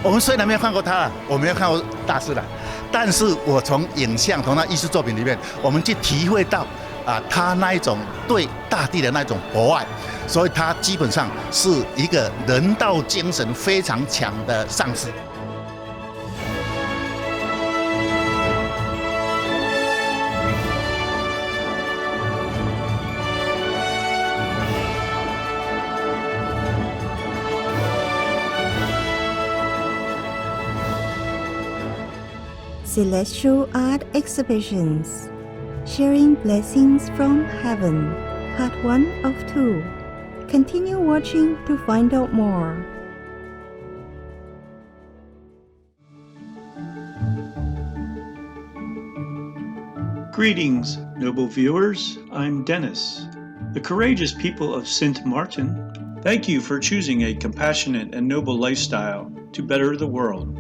我们虽然没有看过他，我没有看过大师了，但是我从影像、从他艺术作品里面，我们去体会到他那一种对大地的那种博爱，所以他基本上是一个人道精神非常强的上师。Celestial Art Exhibitions, Sharing Blessings from Heaven, Part 1 of 2. Continue watching to find out more. Greetings, noble viewers. I'm Dennis. The courageous people of Saint Martin, thank you for choosing a compassionate and noble lifestyle to better the world.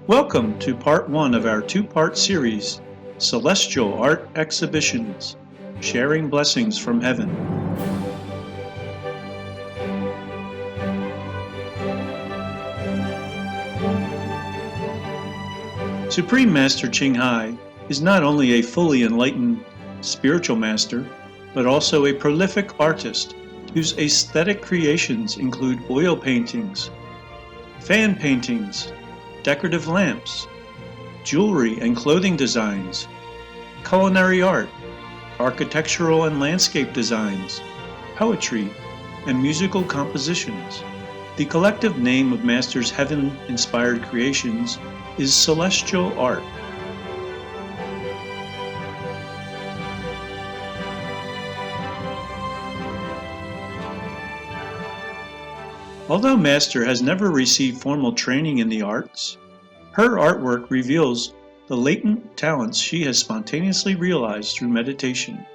Welcome to part 1 of our 2-part series, Celestial Art Exhibitions, Sharing Blessings from Heaven. Supreme Master Ching Hai is not only a fully enlightened spiritual master, but also a prolific artist whose aesthetic creations include oil paintings, fan paintings, decorative lamps, jewelry and clothing designs, culinary art, architectural and landscape designs, poetry, and musical compositions. The collective name of Master's heaven-inspired creations is celestial art. Although Master has never received formal training in the arts, her artwork reveals the latent talents she has spontaneously realized through meditation.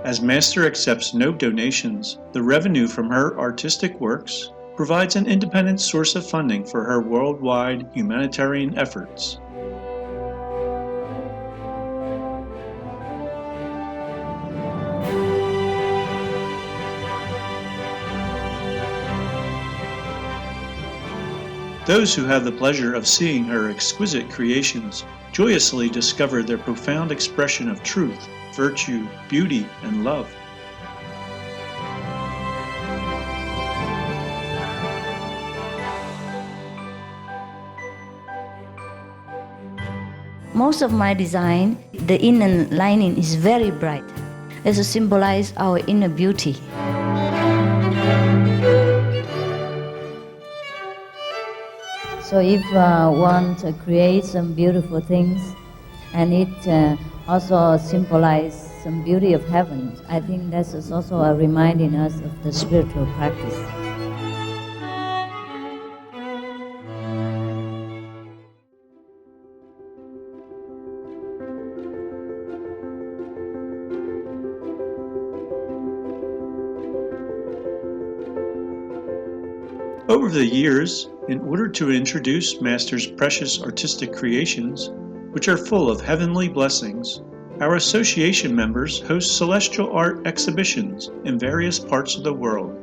As Master accepts no donations, the revenue from her artistic works provides an independent source of funding for her worldwide humanitarian efforts. Those who have the pleasure of seeing her exquisite creations joyously discover their profound expression of truth, virtue, beauty, and love. Most of my design, the inner lining is very bright. This to symbolize our inner beauty. So if want to create some beautiful things, and it also symbolizes some beauty of heaven, I think that is also reminding us of the spiritual practice. Over the years, in order to introduce Master's precious artistic creations, which are full of heavenly blessings, our association members host celestial art exhibitions in various parts of the world.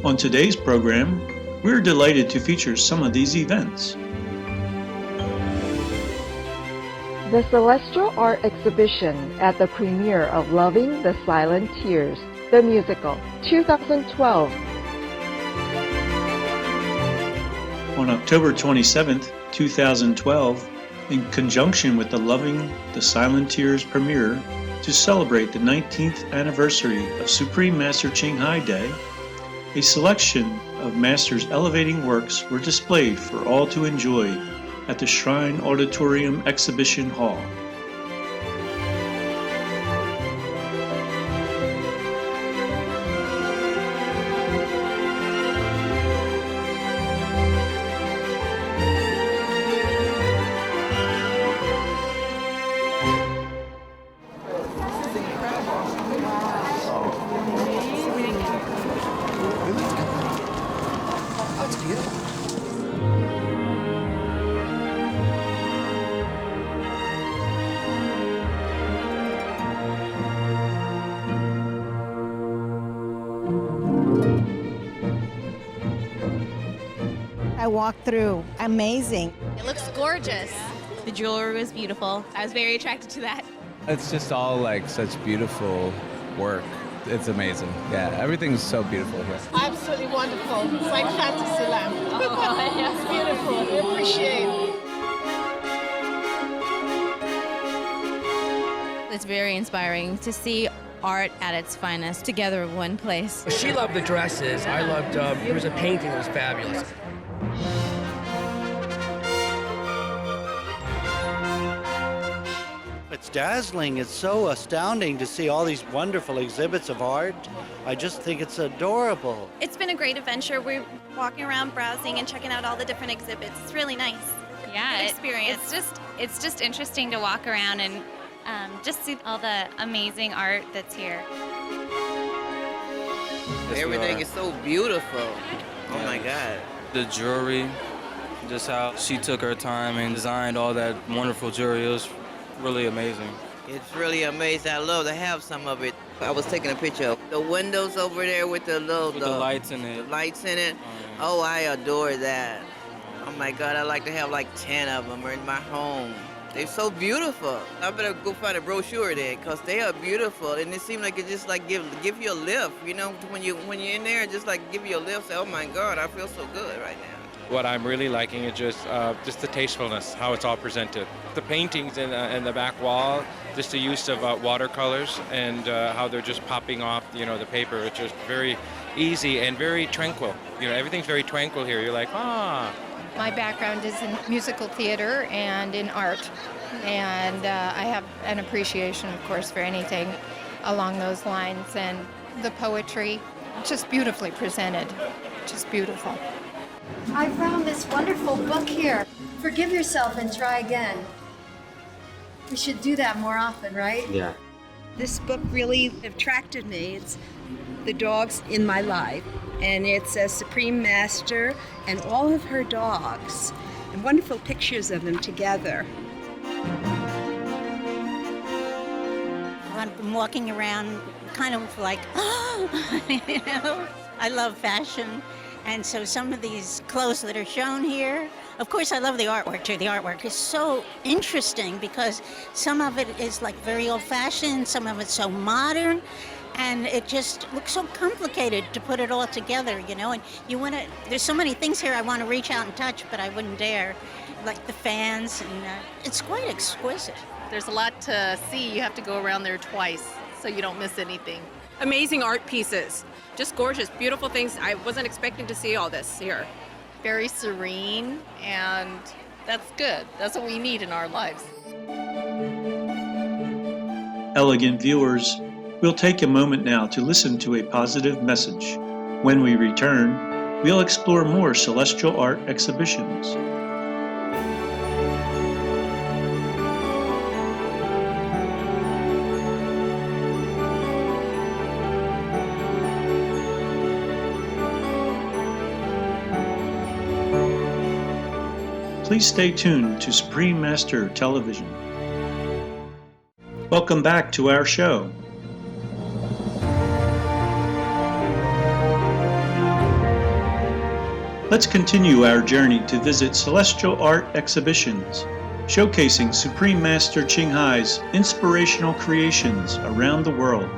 On today's program, we're delighted to feature some of these events. The Celestial Art Exhibition at the premiere of Loving the Silent Tears, the musical, 2012. On October 27th, 2012, in conjunction with the Loving the Silent Tears premiere, to celebrate the 19th anniversary of Supreme Master Ching Hai Day, a selection of Master's elevating works were displayed for all to enjoy at the Shrine Auditorium Exhibition Hall. walked through. Amazing. It looks gorgeous. The jewelry was beautiful. I was very attracted to that. It's just all like such beautiful work. It's amazing. Yeah, everything's so beautiful here. Absolutely wonderful. It's like fantasyland. It's beautiful. We appreciate it. It's very inspiring to see art at its finest together in one place. She loved the dresses. I loved, there was a painting that was fabulous. It's dazzling. It's so astounding to see all these wonderful exhibits of art. I just think it's adorable. It's been a great adventure. We're walking around browsing and checking out all the different exhibits. It's really nice. Yeah, Good experience. It's just interesting to walk around and just see all the amazing art that's here. Everything is so beautiful. Oh my God. The jewelry, just how she took her time and designed all that wonderful jewelry. It was really amazing. It's really amazing. I love to have some of it. I was taking a picture of the windows over there with the little With the lights in it. Lights in it. Oh, I adore that. Oh my God, I like to have like 10 of them in my home. They're so beautiful. I better go find a brochure there because they are beautiful, and it seems like it just like give you a lift. You know, when you're in there, just like give you a lift. Say, oh my God, I feel so good right now. What I'm really liking is just the tastefulness, how it's all presented. The paintings in the back wall, just the use of watercolors and how they're just popping off, the paper. It's just very easy and very tranquil. Everything's very tranquil here. You're like, ah. My background is in musical theater and in art, and I have an appreciation, of course, for anything along those lines, and the poetry, just beautifully presented, just beautiful. I found this wonderful book here. Forgive yourself and try again. We should do that more often, right? Yeah. This book really attracted me. It's the dogs in my life, and it's a Supreme Master and all of her dogs, and wonderful pictures of them together. I've been walking around kind of like, I love fashion, and so some of these clothes that are shown here, of course I love the artwork too. The artwork is so interesting because some of it is like very old-fashioned, some of it's so modern, and it just looks so complicated to put it all together, and there's so many things here I want to reach out and touch, but I wouldn't dare, like the fans, and it's quite exquisite. There's a lot to see. You have to go around there twice so you don't miss anything. Amazing art pieces, just gorgeous, beautiful things. I wasn't expecting to see all this here. Very serene, and that's good. That's what we need in our lives. Elegant viewers, we'll take a moment now to listen to a positive message. When we return, we'll explore more celestial art exhibitions. Please stay tuned to Supreme Master Television. Welcome back to our show. Let's continue our journey to visit celestial art exhibitions, showcasing Supreme Master Ching Hai's inspirational creations around the world.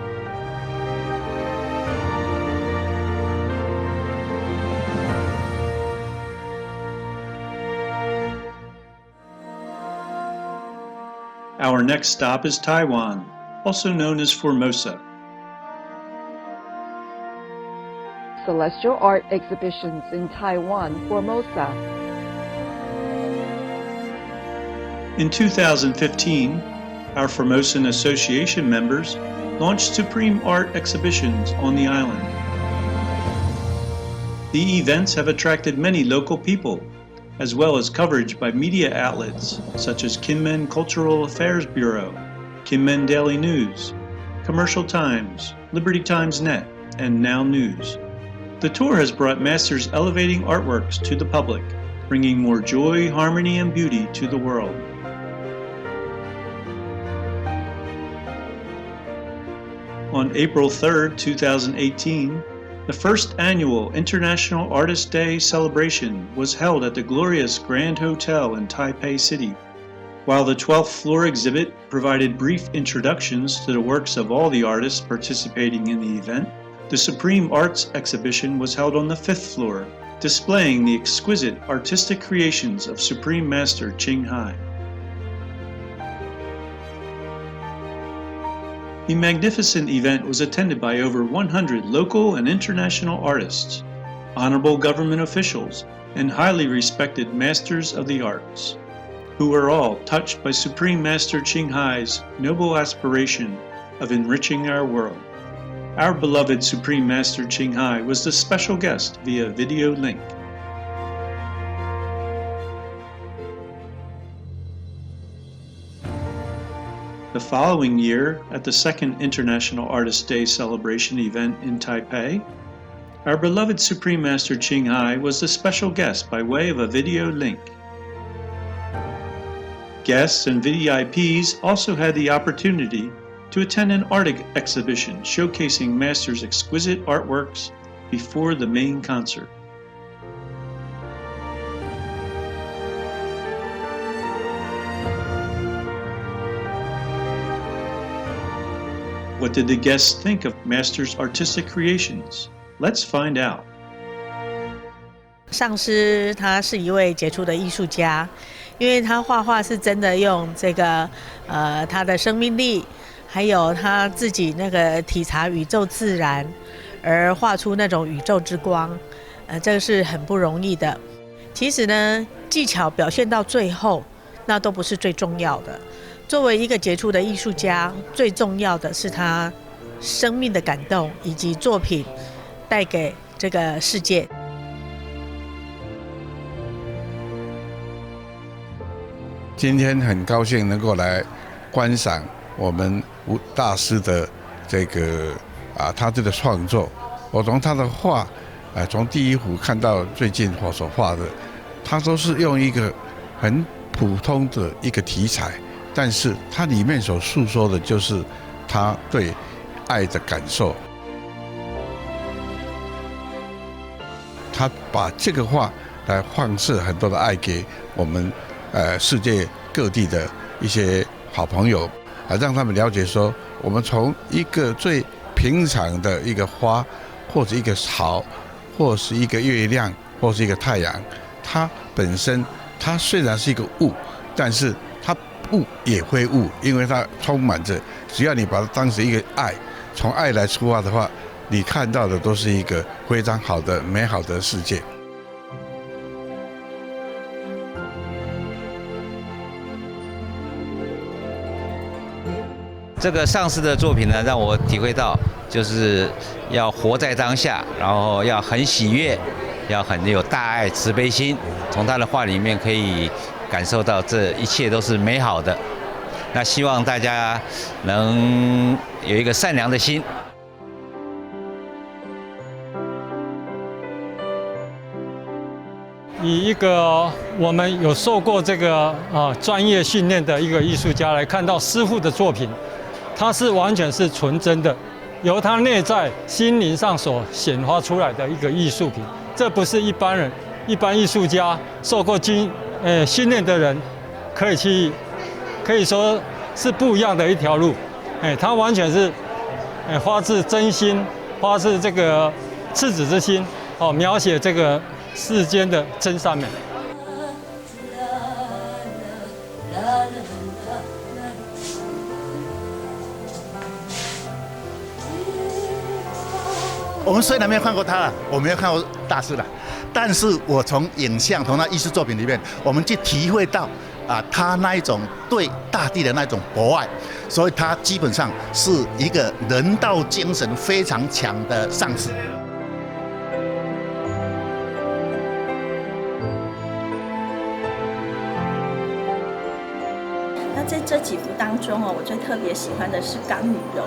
Our next stop is Taiwan, also known as Formosa. Celestial art exhibitions in Taiwan, Formosa. In 2015, our Formosan Association members launched Supreme Art exhibitions on the island. The events have attracted many local people, as well as coverage by media outlets such as Kinmen Cultural Affairs Bureau, Kinmen Daily News, Commercial Times, Liberty Times Net, and Now News. The tour has brought Masters' elevating artworks to the public, bringing more joy, harmony, and beauty to the world. On April 3, 2018, The first annual International Artist Day celebration was held at the glorious Grand Hotel in Taipei City. While the 12th floor exhibit provided brief introductions to the works of all the artists participating in the event, the Supreme Arts exhibition was held on the 5th floor, displaying the exquisite artistic creations of Supreme Master Ching Hai. The magnificent event was attended by over 100 local and international artists, honorable government officials, and highly respected masters of the arts, who were all touched by Supreme Master Ching Hai's noble aspiration of enriching our world. Our beloved Supreme Master Ching Hai was the special guest via video link. The following year, at the second International Artist Day celebration event in Taipei, our beloved Supreme Master Ching Hai was the special guest by way of a video link. Guests and VIPs also had the opportunity to attend an art exhibition showcasing Master's exquisite artworks before the main concert. What did the guests think of Master's artistic creations? Let's find out. 上师他是一位杰出的艺术家，因为他画画是真的用这个他的生命力，还有他自己那个体察宇宙自然，而画出那种宇宙之光，这个是很不容易的。其实呢，技巧表现到最后，那都不是最重要的。作为一个杰出的艺术家，最重要的是他生命的感动，以及作品带给这个世界。今天很高兴能够来观赏我们吴大师的这个他这个创作。我从他的画，从第一幅看到最近我所画的，他都是用一个很普通的一个题材。但是它里面所诉说的就是他对爱的感受。他把这个画来放射很多的爱给我们世界各地的一些好朋友，让他们了解说，我们从一个最平常的一个花，或者一个草，或是一个月亮，或是一个太阳，它本身它虽然是一个物，但是它物也会物，因为它充满着，只要你把它当成一个爱，从爱来出发的话，你看到的都是一个非常好的、美好的世界。这个上师的作品呢，让我体会到，就是要活在当下，然后要很喜悦，要很有大爱、慈悲心。从他的画里面可以感受到这一切都是美好的。那希望大家能有一个善良的心。以一个我们有受过这个专业训练的一个艺术家来看到师父的作品，他是完全是纯真的，由他内在心灵上所显化出来的一个艺术品。这不是一般人、一般艺术家受过训练的人可以说是不一样的一条路。他完全是发自真心，发自这个赤子之心，描写这个世间的真善美。我们虽然没有看过他了，我没有看过大师了，但是我从影像、从他艺术作品里面，我们去体会到他那一种对大地的那种博爱，所以他基本上是一个人道精神非常强的上师。在这几幅当中我最特别喜欢的是港女柔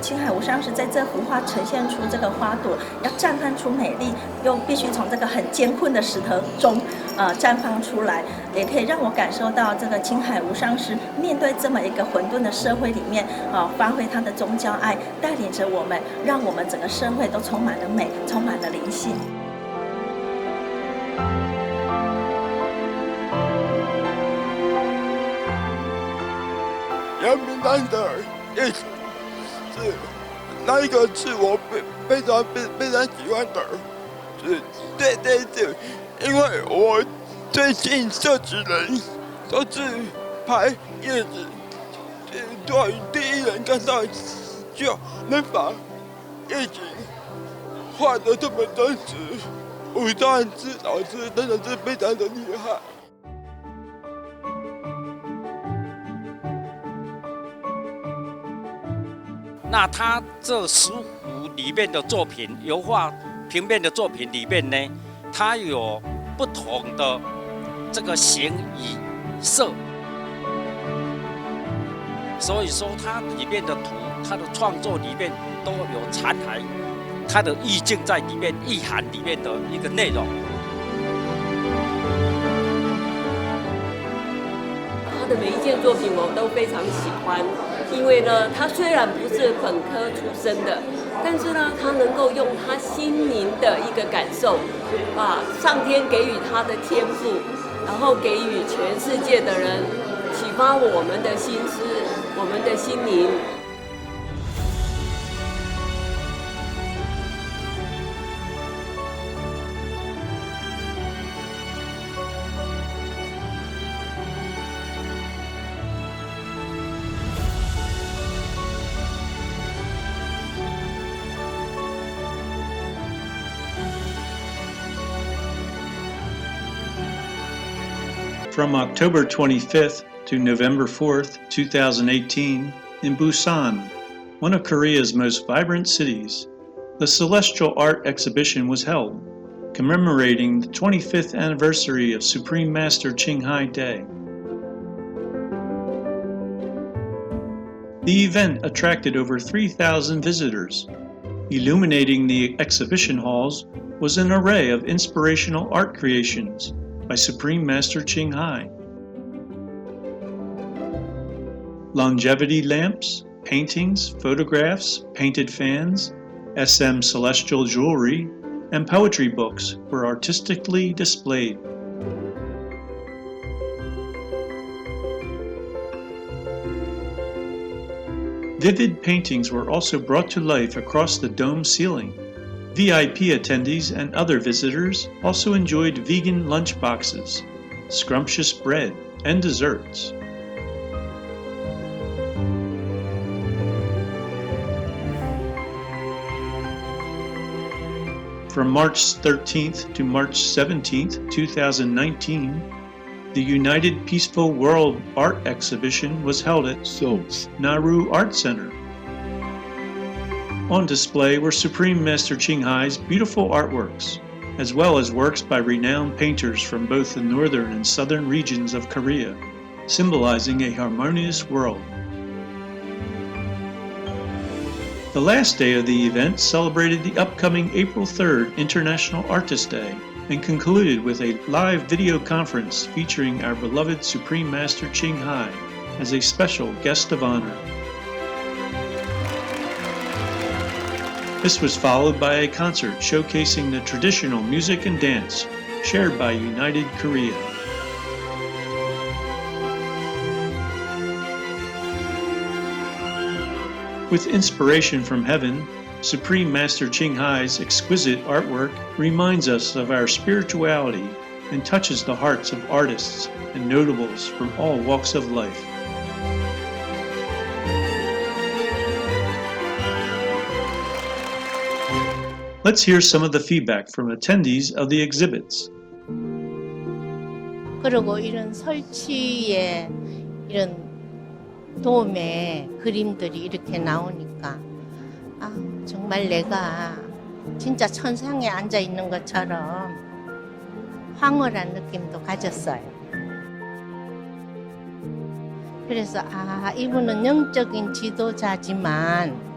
青海无上师在这幅画呈现出这个花朵要绽放出美丽，又必须从这个很艰困的石头中绽放出来，也可以让我感受到这个青海无上师面对这么一个混沌的社会里面，发挥他的宗教爱，带领着我们，让我们整个社会都充满了美，充满了灵性。人民难得也是那一个是我非常喜欢的，是对，因为我最近这几人都是拍叶子，对第一人看到就能把夜景画得这么真实，武大志老师真的是非常的厉害。那他这10幅里面的作品，油画平面的作品里面呢，它有不同的这个形与色，所以说它里面的图，它的创作里面都有掺含它的意境在里面，意涵里面的一个内容。他的每一件作品我都非常喜欢，因为呢，他虽然不是本科出身的，但是呢，他能够用他心灵的一个感受，把上天给予他的天赋，然后给予全世界的人，启发我们的心思，我们的心灵。From October 25th to November 4th, 2018, in Busan, one of Korea's most vibrant cities, the Celestial Art Exhibition was held, commemorating the 25th anniversary of Supreme Master Ching Hai Day. The event attracted over 3,000 visitors. Illuminating the exhibition halls was an array of inspirational art creations by Supreme Master Ching Hai. Longevity lamps, paintings, photographs, painted fans, SM celestial jewelry, and poetry books were artistically displayed. Vivid paintings were also brought to life across the dome ceiling. VIP attendees and other visitors also enjoyed vegan lunch boxes, scrumptious bread, and desserts. From March 13th to March 17th, 2019, the United Peaceful World Art Exhibition was held at Seoul's Nauru Art Center. On display were Supreme Master Ching Hai's beautiful artworks, as well as works by renowned painters from both the northern and southern regions of Korea, symbolizing a harmonious world. The last day of the event celebrated the upcoming April 3rd International Artist Day and concluded with a live video conference featuring our beloved Supreme Master Ching Hai as a special guest of honor. This was followed by a concert showcasing the traditional music and dance shared by United Korea. With inspiration from heaven, Supreme Master Ching Hai's exquisite artwork reminds us of our spirituality and touches the hearts of artists and notables from all walks of life. Let's hear some of the feedback from attendees of the exhibits. 그리고 이런 설치에 이런 돔에 그림들이 이렇게 나오니까 정말 내가 진짜 천상에 앉아 있는 것처럼 황홀한 느낌도 가졌어요. 그래서 이분은 영적인 지도자지만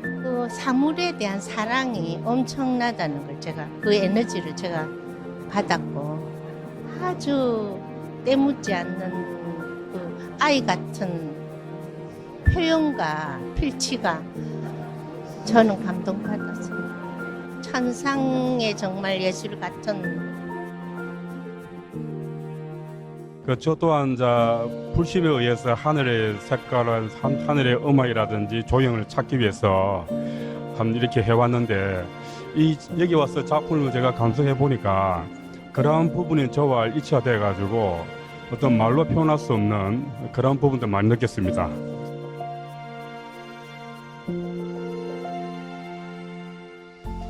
그 사물에 대한 사랑이 엄청나다는 걸 제가 그 에너지를 제가 받았고 아주 때묻지 않는 그 아이 같은 표현과 필치가 저는 감동받았습니다. 천상의 정말 예술 같은. 저 또한 불심에 의해서 하늘의 색깔을 하늘의 음악이라든지 조형을 찾기 위해서 이렇게 해왔는데 여기 와서 작품을 제가 감상해 보니까 그러한 부분이 저와 일치화돼 가지고 어떤 말로 표현할 수 없는 그런 부분도 많이 느꼈습니다.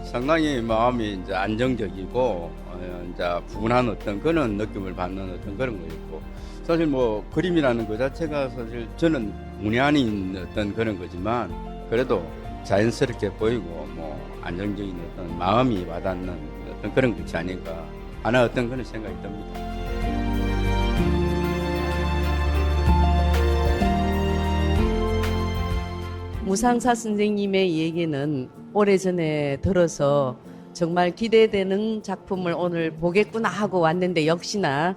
상당히 마음이 이제 안정적이고 이제 분한 어떤 그런 느낌을 받는 어떤 그런 거였고, 사실 뭐 그림이라는 것 자체가 사실 저는 문외한인 어떤 그런 거지만 그래도 자연스럽게 보이고 뭐 안정적인 어떤 마음이 와닿는 어떤 그런 것이 아닌가 하는 어떤 그런 생각이 듭니다. 무상사 선생님의 얘기는 오래전에 들어서 정말 기대되는 작품을 오늘 보겠구나 하고 왔는데, 역시나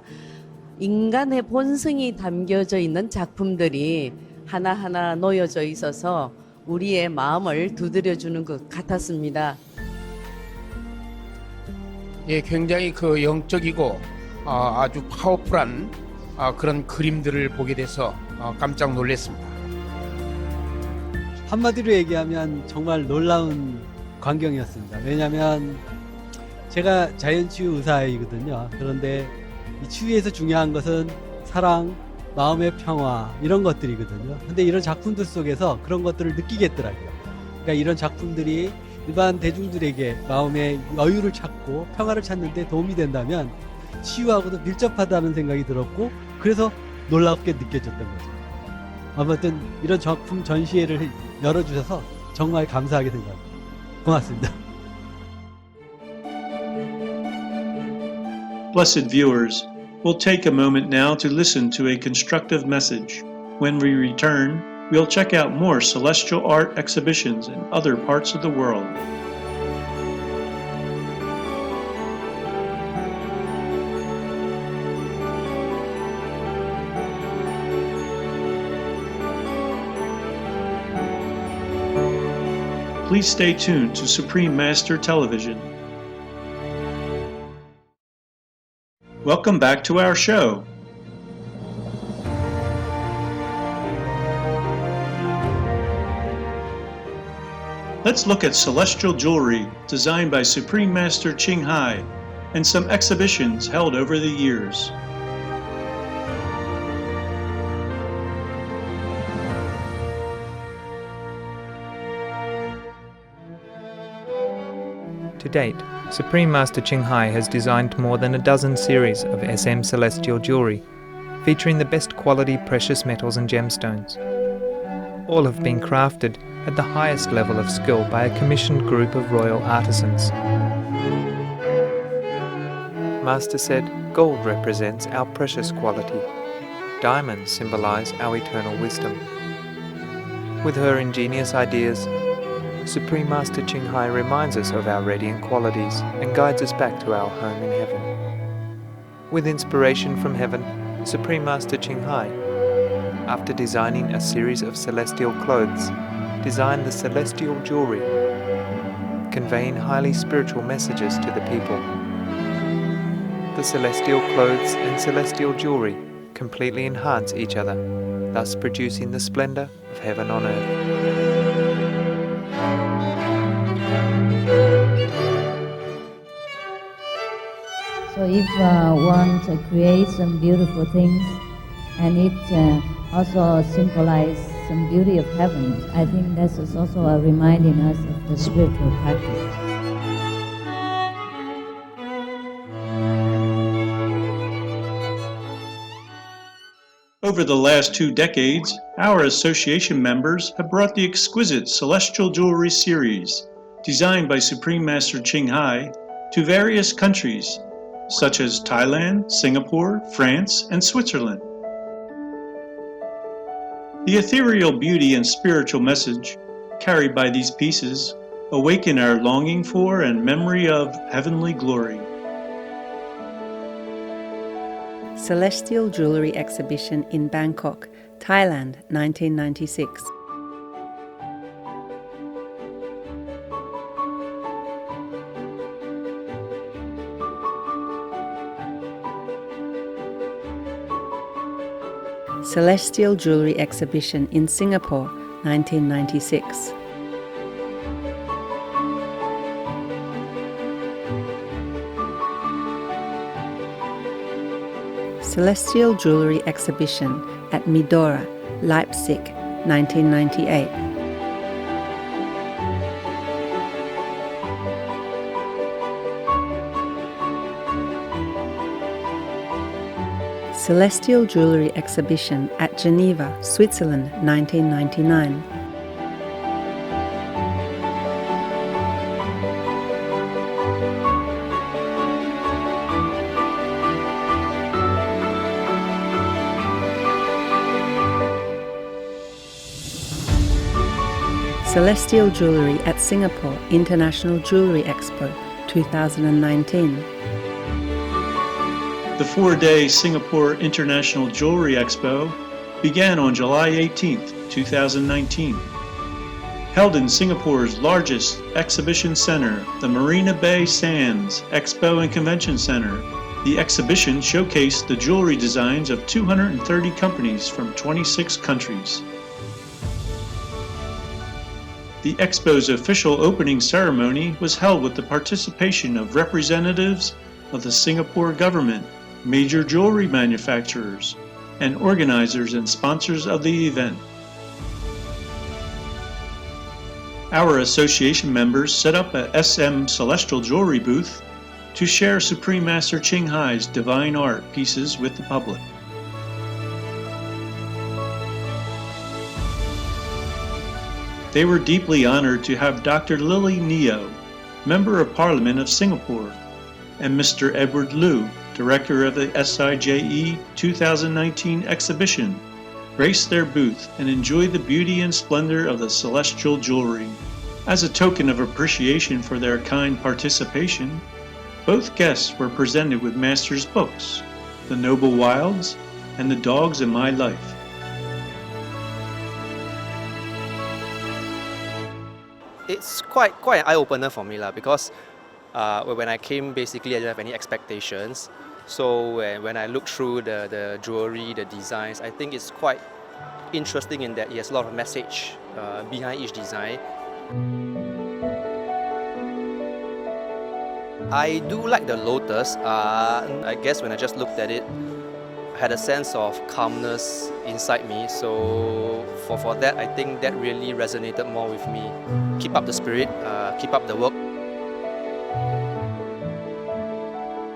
인간의 본성이 담겨져 있는 작품들이 하나하나 놓여져 있어서 우리의 마음을 두드려주는 것 같았습니다. 예, 굉장히 그 영적이고 아주 파워풀한 그런 그림들을 보게 돼서 깜짝 놀랐습니다. 한마디로 얘기하면 정말 놀라운 광경이었습니다. 왜냐하면 제가 자연치유 의사이거든요. 그런데 이 치유에서 중요한 것은 사랑, 마음의 평화 이런 것들이거든요. 근데 이런 작품들 속에서 그런 것들을 느끼겠더라고요. 그러니까 이런 작품들이 일반 대중들에게 마음의 여유를 찾고 평화를 찾는 데 도움이 된다면 치유하고도 밀접하다는 생각이 들었고, 그래서 놀랍게 느껴졌던 거죠. 아무튼 이런 작품 전시회를 열어주셔서 정말 감사하게 생각합니다. 고맙습니다. Blessed viewers, we'll take a moment now to listen to a constructive message. When we return, we'll check out more celestial art exhibitions in other parts of the world. Please stay tuned to Supreme Master Television. Welcome back to our show. Let's look at celestial jewelry designed by Supreme Master Ching Hai and some exhibitions held over the years. To date, Supreme Master Ching Hai has designed more than a dozen series of SM celestial jewelry, featuring the best quality precious metals and gemstones. All have been crafted at the highest level of skill by a commissioned group of royal artisans. Master said gold represents our precious quality. Diamonds symbolize our eternal wisdom. With her ingenious ideas, Supreme Master Ching Hai reminds us of our radiant qualities and guides us back to our home in heaven. With inspiration from heaven, Supreme Master Ching Hai, after designing a series of celestial clothes, designed the celestial jewelry, conveying highly spiritual messages to the people. The celestial clothes and celestial jewelry completely enhance each other, thus producing the splendor of heaven on earth. So if one creates some beautiful things and it also symbolizes some beauty of heaven, I think that's also reminding us of the spiritual practice. Over the last 2 decades, our association members have brought the exquisite Celestial Jewelry series, designed by Supreme Master Ching Hai, to various countries, such as Thailand, Singapore, France, and Switzerland. The ethereal beauty and spiritual message carried by these pieces awaken our longing for and memory of heavenly glory. Celestial Jewelry Exhibition in Bangkok, Thailand, 1996. Celestial Jewelry Exhibition in Singapore, 1996. Celestial Jewelry Exhibition at Midora, Leipzig, 1998. Celestial Jewelry Exhibition at Geneva, Switzerland, 1999. Celestial Jewelry at Singapore International Jewelry Expo, 2019. The 4-day Singapore International Jewelry Expo began on July 18, 2019. Held in Singapore's largest exhibition center, the Marina Bay Sands Expo and Convention Center, the exhibition showcased the jewelry designs of 230 companies from 26 countries. The Expo's official opening ceremony was held with the participation of representatives of the Singapore government, major jewelry manufacturers, and organizers and sponsors of the event. Our association members set up a SM Celestial Jewelry booth to share Supreme Master Ching Hai's divine art pieces with the public. They were deeply honored to have Dr. Lily Neo, Member of Parliament of Singapore, and Mr. Edward Liu, Director of the SIJE 2019 exhibition, grace their booth and enjoy the beauty and splendor of the celestial jewelry. As a token of appreciation for their kind participation, both guests were presented with Master's books, The Noble Wilds and The Dogs in My Life. It's quite an eye-opener for me because when I came, basically I didn't have any expectations. So when I look through the jewelry, the designs, I think it's quite interesting in that it has a lot of message behind each design. I do like the lotus. I guess when I just looked at it, I had a sense of calmness inside me. So for that, I think that really resonated more with me. Keep up the spirit, keep up the work.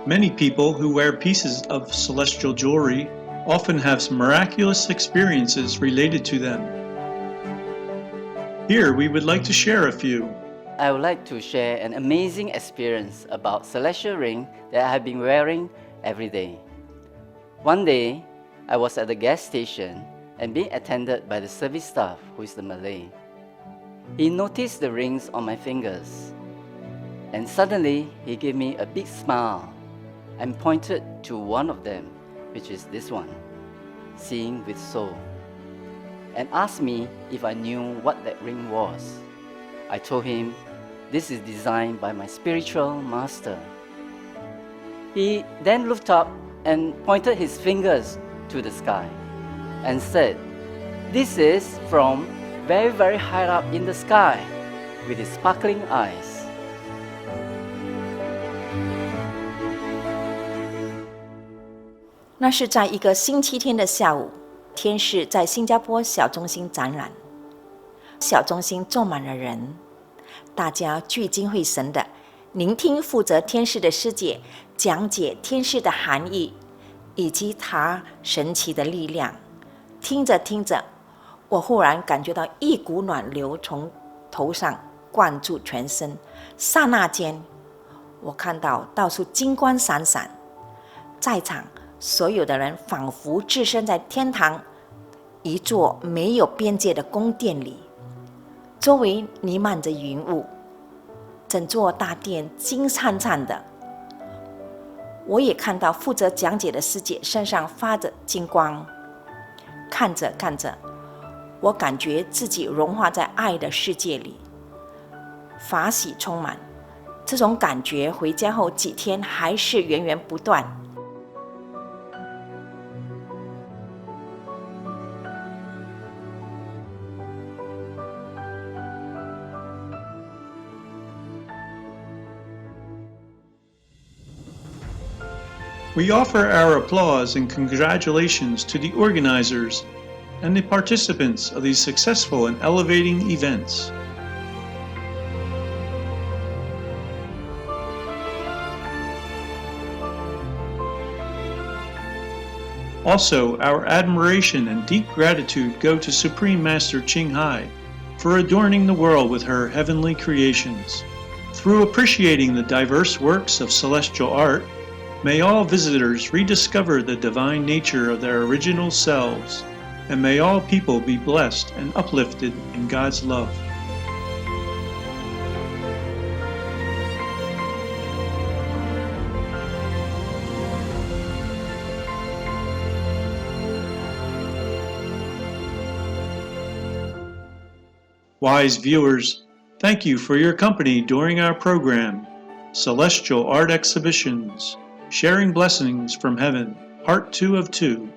Many people who wear pieces of celestial jewelry often have some miraculous experiences related to them. Here, we would like to share a few. I would like to share an amazing experience about celestial ring that I have been wearing every day. One day, I was at the gas station and being attended by the service staff, who is the Malay. He noticed the rings on my fingers, and suddenly he gave me a big smile and pointed to one of them, which is this one, Seeing with Soul, and asked me if I knew what that ring was. I told him, this is designed by my spiritual master. He then looked up and pointed his fingers to the sky and said, this is from very, very high up in the sky with his sparkling eyes. 那是在一个星期天的下午，天使在新加坡小中心展览。小中心坐满了人，大家聚精会神的聆听负责天使的师姐讲解天使的含义以及它神奇的力量。听着听着，我忽然感觉到一股暖流从头上灌注全身，刹那间，我看到到处金光闪闪，在场所有的人仿佛置身在天堂一座没有边界的宫殿里，周围弥漫着云雾，整座大殿金灿灿的。我也看到负责讲解的师姐身上发着金光。看着看着，我感觉自己融化在爱的世界里，法喜充满。这种感觉回家后几天还是源源不断。We offer our applause and congratulations to the organizers and the participants of these successful and elevating events. Also, our admiration and deep gratitude go to Supreme Master Ching Hai for adorning the world with her heavenly creations. Through appreciating the diverse works of celestial art, may all visitors rediscover the divine nature of their original selves, and may all people be blessed and uplifted in God's love. Wise viewers, thank you for your company during our program, Celestial Art Exhibitions, Sharing Blessings from Heaven, Part 2 of 2.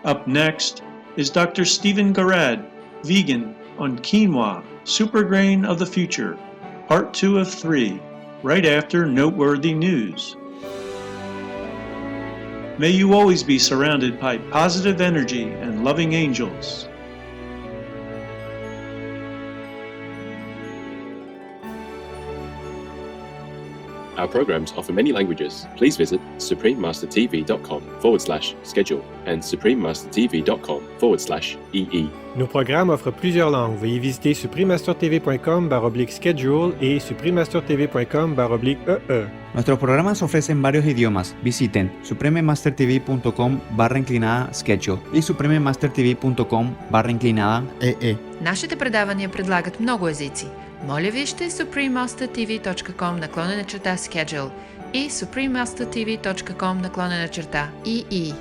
Up next is Dr. Stephen Garad, vegan, on quinoa, super grain of the future, Part 2 of 3, right after Noteworthy News. May you always be surrounded by positive energy and loving angels. Our programs offer many languages. Please visit suprememastertv.com/schedule and suprememastertv.com/EE. Nos programmes offrent plusieurs langues. Veuillez visiter suprememastertv.com/schedule y suprememastertv.com/EE. Nuestros programas ofrecen varios idiomas. Visiten suprememastertv.com/schedule и suprememastertv.com/EE. Нашите предавания предлагат много езици. Моля вижте suprememastertv.com/schedule и suprememastertv.com/EE.